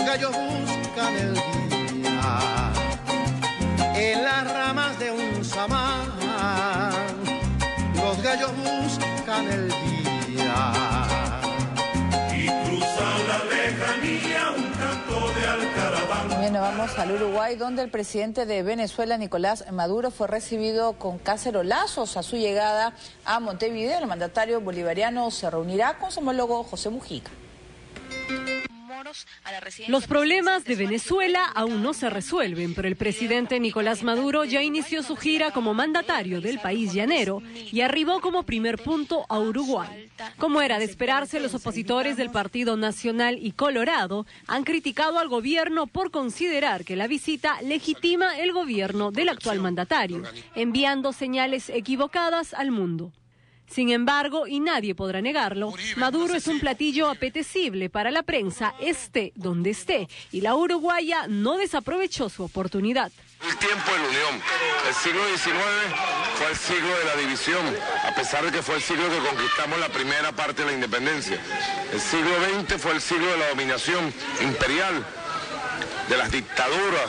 gallos buscan el día en las ramas de un samán. Los gallos buscan el día y cruzan la lejanía un canto de alcaraván. Bien, vamos al Uruguay, donde el presidente de Venezuela, Nicolás Maduro, fue recibido con cacerolazos a su llegada a Montevideo. El mandatario bolivariano se reunirá con su homólogo José Mujica. Los problemas de Venezuela aún no se resuelven, pero el presidente Nicolás Maduro ya inició su gira como mandatario del país llanero y arribó como primer punto a Uruguay. Como era de esperarse, los opositores del Partido Nacional y Colorado han criticado al gobierno por considerar que la visita legitima el gobierno del actual mandatario, enviando señales equivocadas al mundo. Sin embargo, y nadie podrá negarlo, Maduro es un platillo apetecible para la prensa, esté donde esté, y la uruguaya no desaprovechó su oportunidad. El tiempo de la unión. El siglo XIX fue el siglo de la división, a pesar de que fue el siglo que conquistamos la primera parte de la independencia. El siglo XX fue el siglo de la dominación imperial, de las dictaduras,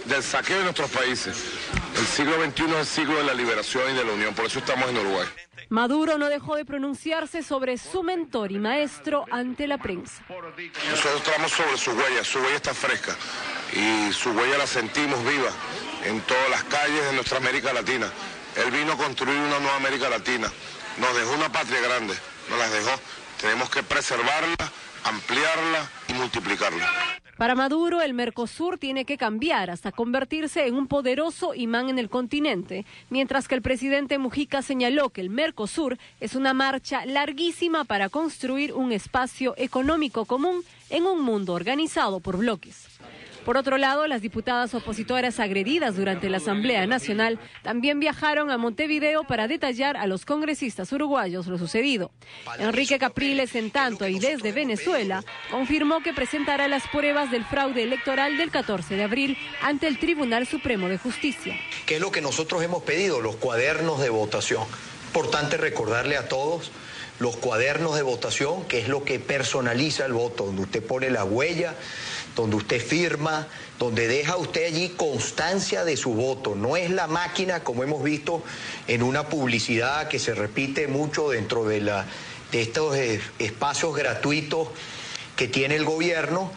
del saqueo de nuestros países. El siglo XXI es el siglo de la liberación y de la unión, por eso estamos en Uruguay. Maduro no dejó de pronunciarse sobre su mentor y maestro ante la prensa. Nosotros estamos sobre su huella está fresca y su huella la sentimos viva en todas las calles de nuestra América Latina. Él vino a construir una nueva América Latina, nos dejó una patria grande, nos las dejó. Tenemos que preservarla, ampliarla y multiplicarla. Para Maduro, el Mercosur tiene que cambiar hasta convertirse en un poderoso imán en el continente, mientras que el presidente Mujica señaló que el Mercosur es una marcha larguísima para construir un espacio económico común en un mundo organizado por bloques. Por otro lado, las diputadas opositoras agredidas durante la Asamblea Nacional también viajaron a Montevideo para detallar a los congresistas uruguayos lo sucedido. Enrique Capriles, en tanto, y desde Venezuela, confirmó que presentará las pruebas del fraude electoral del 14 de abril ante el Tribunal Supremo de Justicia. ¿Qué es lo que nosotros hemos pedido? Los cuadernos de votación. Importante recordarle a todos los cuadernos de votación, que es lo que personaliza el voto, donde usted pone la huella, donde usted firma, donde deja usted allí constancia de su voto. No es la máquina, como hemos visto en una publicidad que se repite mucho dentro de estos espacios gratuitos que tiene el gobierno,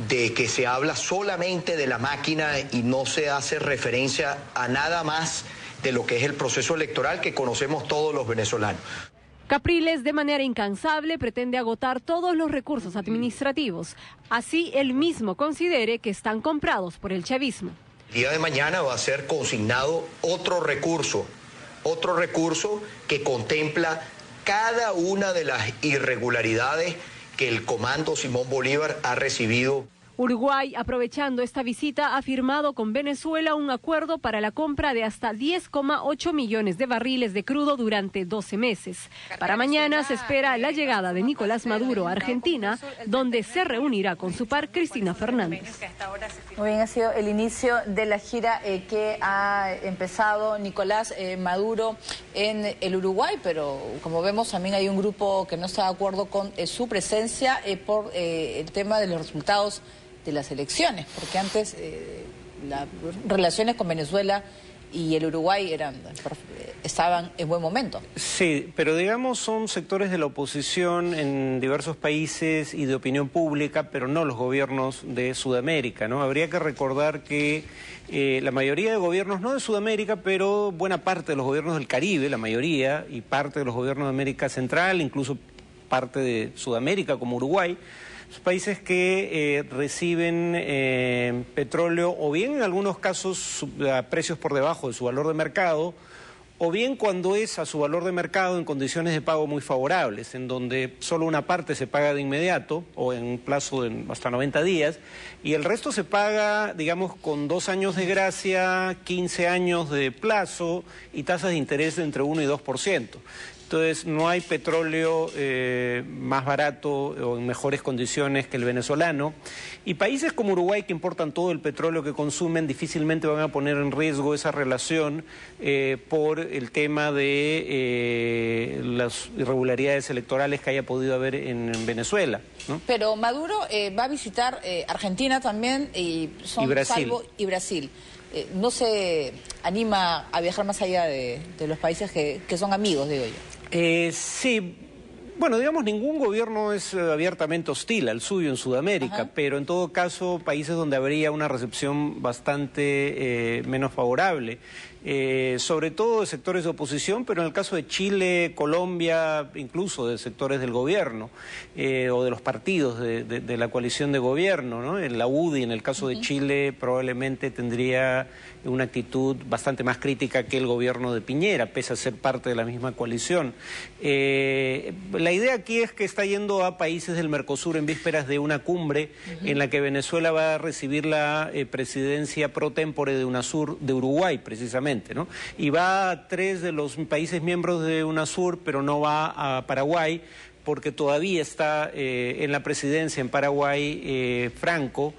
de que se habla solamente de la máquina y no se hace referencia a nada más de lo que es el proceso electoral que conocemos todos los venezolanos. Capriles, de manera incansable, pretende agotar todos los recursos administrativos. Así, él mismo considere que están comprados por el chavismo. El día de mañana va a ser consignado otro recurso que contempla cada una de las irregularidades que el Comando Simón Bolívar ha recibido. Uruguay, aprovechando esta visita, ha firmado con Venezuela un acuerdo para la compra de hasta 10,8 millones de barriles de crudo durante 12 meses. Para mañana se espera la llegada de Nicolás Maduro a Argentina, donde se reunirá con su par Cristina Fernández. Muy bien, ha sido el inicio de la gira que ha empezado Nicolás Maduro en el Uruguay, pero como vemos también hay un grupo que no está de acuerdo con su presencia por el tema de los resultados de las elecciones, porque antes las relaciones con Venezuela y el Uruguay estaban en buen momento. Sí, pero digamos son sectores de la oposición en diversos países y de opinión pública, pero no los gobiernos de Sudamérica, ¿no? Habría que recordar que la mayoría de gobiernos, no de Sudamérica, pero buena parte de los gobiernos del Caribe, la mayoría, y parte de los gobiernos de América Central, incluso parte de Sudamérica como Uruguay, países que reciben petróleo o bien en algunos casos a precios por debajo de su valor de mercado, o bien cuando es a su valor de mercado en condiciones de pago muy favorables, en donde solo una parte se paga de inmediato o en un plazo de hasta 90 días y el resto se paga, digamos, con 2 años de gracia, 15 años de plazo y tasas de interés de entre 1 y 2%. Entonces no hay petróleo más barato o en mejores condiciones que el venezolano, y países como Uruguay, que importan todo el petróleo que consumen, difícilmente van a poner en riesgo esa relación por el tema de las irregularidades electorales que haya podido haber en Venezuela, ¿no? Pero Maduro va a visitar Argentina también y Brasil. Y Brasil. ¿No se anima a viajar más allá de los países que son amigos, digo yo? Sí. Bueno, digamos, ningún gobierno es abiertamente hostil al suyo en Sudamérica, ajá, pero en todo caso países donde habría una recepción bastante menos favorable, sobre todo de sectores de oposición, pero en el caso de Chile, Colombia, incluso de sectores del gobierno o de los partidos de la coalición de gobierno, ¿no? En la UDI, en el caso de Chile, probablemente tendría una actitud bastante más crítica que el gobierno de Piñera, pese a ser parte de la misma coalición. La idea aquí es que está yendo a países del Mercosur en vísperas de una cumbre en la que Venezuela va a recibir la presidencia pro tempore de UNASUR de Uruguay, precisamente, ¿no? Y va a 3 de los países miembros de UNASUR, pero no va a Paraguay, porque todavía está en la presidencia en Paraguay Franco,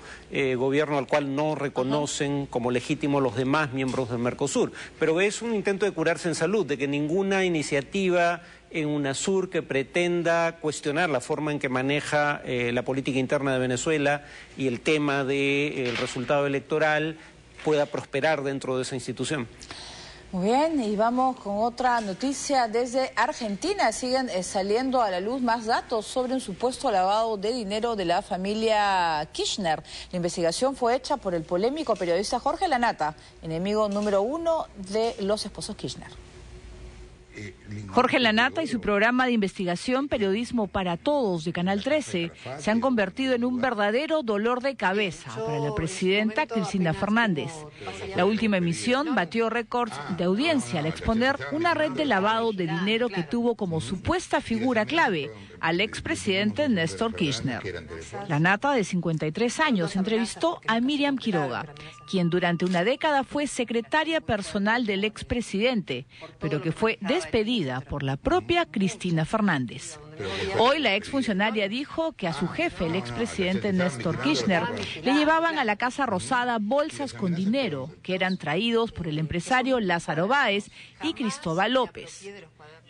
gobierno al cual no reconocen como legítimo los demás miembros del Mercosur. Pero es un intento de curarse en salud, de que ninguna iniciativa en UNASUR que pretenda cuestionar la forma en que maneja la política interna de Venezuela y el tema del resultado electoral pueda prosperar dentro de esa institución. Muy bien, y vamos con otra noticia desde Argentina. Siguen saliendo a la luz más datos sobre un supuesto lavado de dinero de la familia Kirchner. La investigación fue hecha por el polémico periodista Jorge Lanata, enemigo número 1 de los esposos Kirchner. Jorge Lanata y su programa de investigación Periodismo para Todos de Canal 13 se han convertido en un verdadero dolor de cabeza para la presidenta Cristina Fernández. La última emisión batió récords de audiencia al exponer una red de lavado de dinero que tuvo como supuesta figura clave al expresidente Néstor Kirchner. Lanata, de 53 años, entrevistó a Miriam Quiroga, quien durante una década fue secretaria personal del expresidente, pero que fue despedida por la propia Cristina Fernández. Hoy la exfuncionaria dijo que a su jefe, el expresidente Néstor Kirchner, le llevaban a la Casa Rosada bolsas con dinero que eran traídos por el empresario Lázaro Báez y Cristóbal López.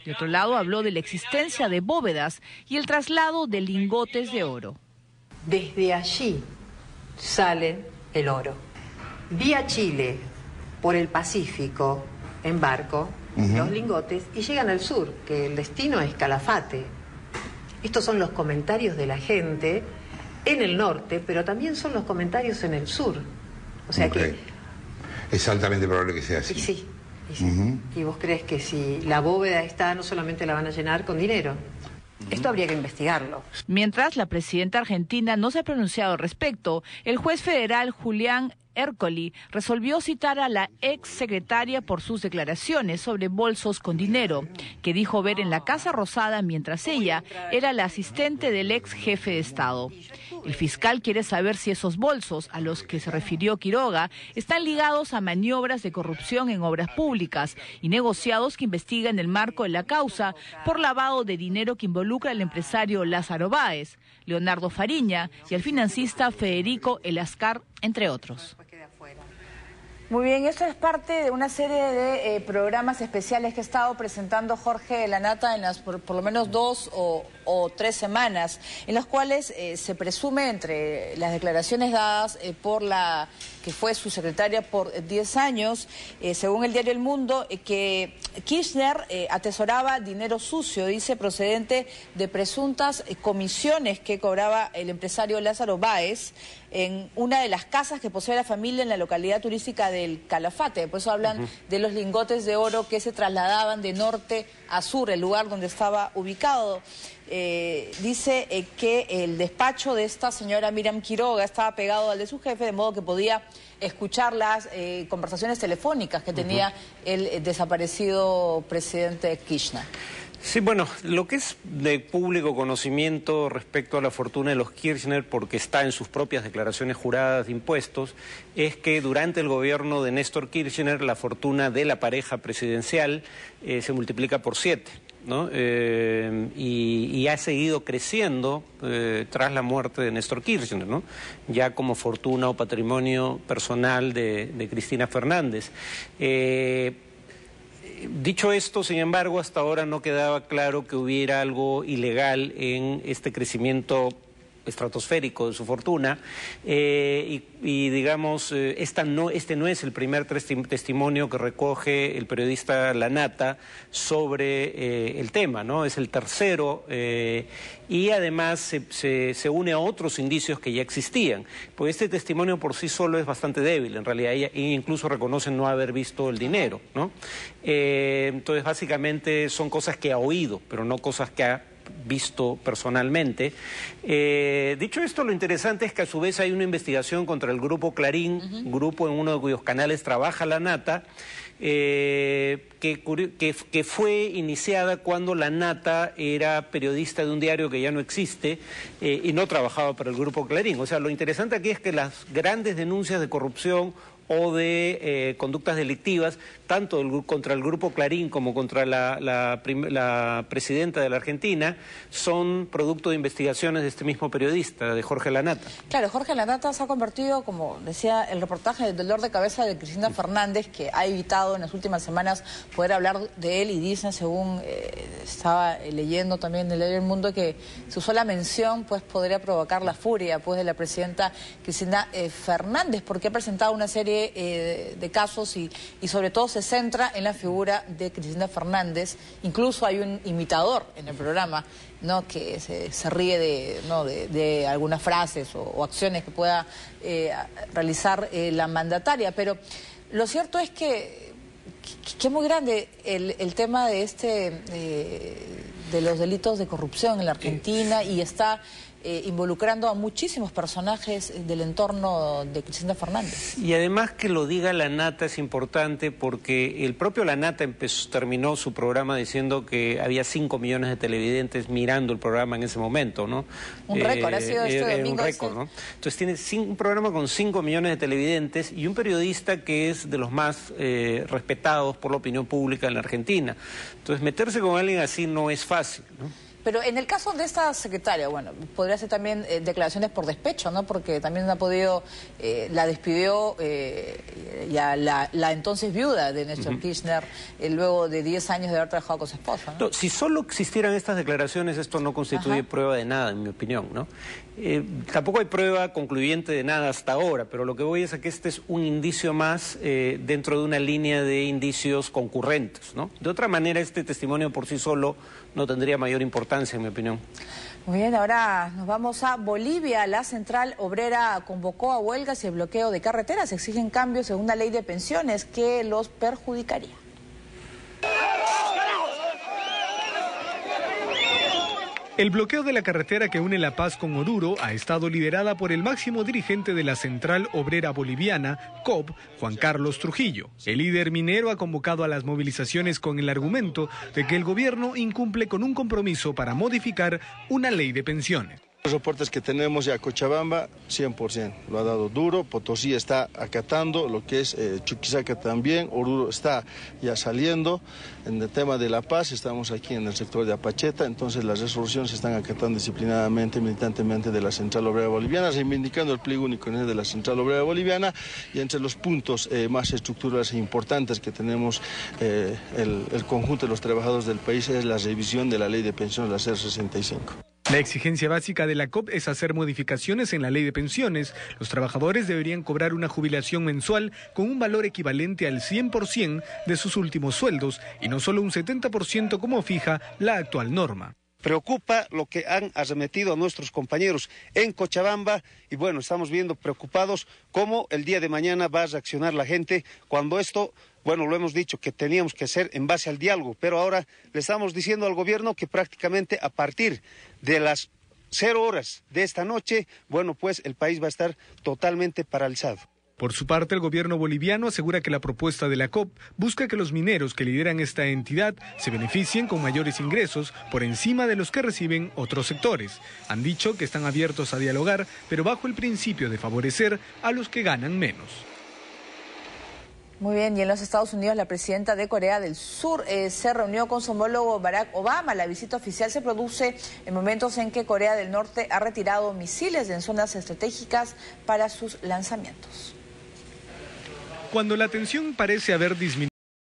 De otro lado, habló de la existencia de bóvedas y el traslado de lingotes de oro. Desde allí sale el oro. Vía Chile, por el Pacífico, en barco, los lingotes, y llegan al sur, que el destino es Calafate. Estos son los comentarios de la gente en el norte, pero también son los comentarios en el sur. O sea que... Es altamente probable que sea así. Y sí. ¿Y vos crees que si la bóveda está, no solamente la van a llenar con dinero? Esto habría que investigarlo. Mientras la presidenta argentina no se ha pronunciado al respecto, el juez federal Julián Ercoli resolvió citar a la ex secretaria por sus declaraciones sobre bolsos con dinero, que dijo ver en la Casa Rosada mientras ella era la asistente del ex jefe de Estado. El fiscal quiere saber si esos bolsos, a los que se refirió Quiroga, están ligados a maniobras de corrupción en obras públicas y negociados que investiga en el marco de la causa por lavado de dinero que involucra al empresario Lázaro Báez, Leonardo Fariña y al financista Federico Elascar, entre otros. Muy bien, esto es parte de una serie de programas especiales que ha estado presentando Jorge Lanata en las por lo menos 2 o 3 semanas, en las cuales se presume, entre las declaraciones dadas por la que fue su secretaria por 10 años, según el diario El Mundo, que Kirchner atesoraba dinero sucio, dice, procedente de presuntas comisiones que cobraba el empresario Lázaro Báez en una de las casas que posee la familia en la localidad turística del Calafate. Por eso hablan de los lingotes de oro que se trasladaban de norte a sur, el lugar donde estaba ubicado. Dice que el despacho de esta señora Miriam Quiroga estaba pegado al de su jefe, de modo que podía escuchar las conversaciones telefónicas que tenía el desaparecido presidente Kirchner. Sí, bueno, lo que es de público conocimiento respecto a la fortuna de los Kirchner, porque está en sus propias declaraciones juradas de impuestos, es que durante el gobierno de Néstor Kirchner la fortuna de la pareja presidencial se multiplica por 7. ¿no? Y ha seguido creciendo tras la muerte de Néstor Kirchner, ¿no? Ya como fortuna o patrimonio personal de Cristina Fernández. Dicho esto, sin embargo, hasta ahora no quedaba claro que hubiera algo ilegal en este crecimiento estratosférico de su fortuna y digamos, este no es el primer testimonio que recoge el periodista Lanata sobre el tema, ¿no? Es el tercero y además se une a otros indicios que ya existían, pues este testimonio por sí solo es bastante débil, en realidad ella incluso reconoce no haber visto el dinero, ¿no? Entonces básicamente son cosas que ha oído, pero no cosas que ha visto personalmente. Dicho esto, lo interesante es que a su vez hay una investigación contra el grupo Clarín, grupo en uno de cuyos canales trabaja Lanata, que fue iniciada cuando Lanata era periodista de un diario que ya no existe y no trabajaba para el grupo Clarín. O sea, lo interesante aquí es que las grandes denuncias de corrupción o de conductas delictivas, tanto contra el Grupo Clarín como contra la presidenta de la Argentina, son producto de investigaciones de este mismo periodista, de Jorge Lanata. Claro, Jorge Lanata se ha convertido, como decía el reportaje, del dolor de cabeza de Cristina Fernández, que ha evitado en las últimas semanas poder hablar de él, y dicen, según estaba leyendo también en el diario El Mundo, que su sola mención pues podría provocar la furia pues de la presidenta Cristina Fernández, porque ha presentado una serie de casos y sobre todo se centra en la figura de Cristina Fernández. Incluso hay un imitador en el programa, ¿no?, que se ríe de algunas frases o acciones que pueda realizar la mandataria. Pero lo cierto es que es muy grande el tema de de los delitos de corrupción en la Argentina y está involucrando a muchísimos personajes del entorno de Cristina Fernández. Y además que lo diga Lanata es importante porque el propio Lanata terminó su programa diciendo que había 5 millones de televidentes mirando el programa en ese momento, ¿no? Un récord, ha sido este domingo. Un récord, ¿no? Entonces tiene un programa con 5 millones de televidentes y un periodista que es de los más respetados por la opinión pública en la Argentina. Entonces meterse con alguien así no es fácil, ¿no? Pero en el caso de esta secretaria, bueno, podría ser también declaraciones por despecho, ¿no? Porque también ha podido, la despidió ya la entonces viuda de Néstor Kirchner, luego de 10 años de haber trabajado con su esposa, ¿no? No, si solo existieran estas declaraciones, esto no constituye prueba de nada, en mi opinión, ¿no? Tampoco hay prueba concluyente de nada hasta ahora, pero lo que voy es a que este es un indicio más dentro de una línea de indicios concurrentes, ¿no? De otra manera, este testimonio por sí solo no tendría mayor importancia, en mi opinión. Muy bien, ahora nos vamos a Bolivia. La Central Obrera convocó a huelgas y el bloqueo de carreteras. Exigen cambios en una ley de pensiones que los perjudicaría. El bloqueo de la carretera que une La Paz con Oruro ha estado liderada por el máximo dirigente de la Central Obrera Boliviana, COB, Juan Carlos Trujillo. El líder minero ha convocado a las movilizaciones con el argumento de que el gobierno incumple con un compromiso para modificar una ley de pensiones. Los reportes que tenemos ya Cochabamba, 100%, lo ha dado duro, Potosí está acatando, lo que es Chuquisaca también, Oruro está ya saliendo. En el tema de La Paz, estamos aquí en el sector de Apacheta, entonces las resoluciones se están acatando disciplinadamente, militantemente de la Central Obrera Boliviana, reivindicando el pliego único de la Central Obrera Boliviana, y entre los puntos más estructurales e importantes que tenemos el conjunto de los trabajadores del país es la revisión de la ley de pensiones, la 065. La exigencia básica de la COP es hacer modificaciones en la ley de pensiones. Los trabajadores deberían cobrar una jubilación mensual con un valor equivalente al 100% de sus últimos sueldos y no solo un 70% como fija la actual norma. Preocupa lo que han arremetido a nuestros compañeros en Cochabamba y bueno, estamos viendo preocupados cómo el día de mañana va a reaccionar la gente cuando esto, bueno, lo hemos dicho que teníamos que hacer en base al diálogo, pero ahora le estamos diciendo al gobierno que prácticamente a partir de las 0 horas de esta noche, bueno, pues el país va a estar totalmente paralizado. Por su parte, el gobierno boliviano asegura que la propuesta de la COP busca que los mineros que lideran esta entidad se beneficien con mayores ingresos por encima de los que reciben otros sectores. Han dicho que están abiertos a dialogar, pero bajo el principio de favorecer a los que ganan menos. Muy bien, y en los Estados Unidos la presidenta de Corea del Sur se reunió con su homólogo Barack Obama. La visita oficial se produce en momentos en que Corea del Norte ha retirado misiles en zonas estratégicas para sus lanzamientos. Cuando la tensión parece haber disminuido,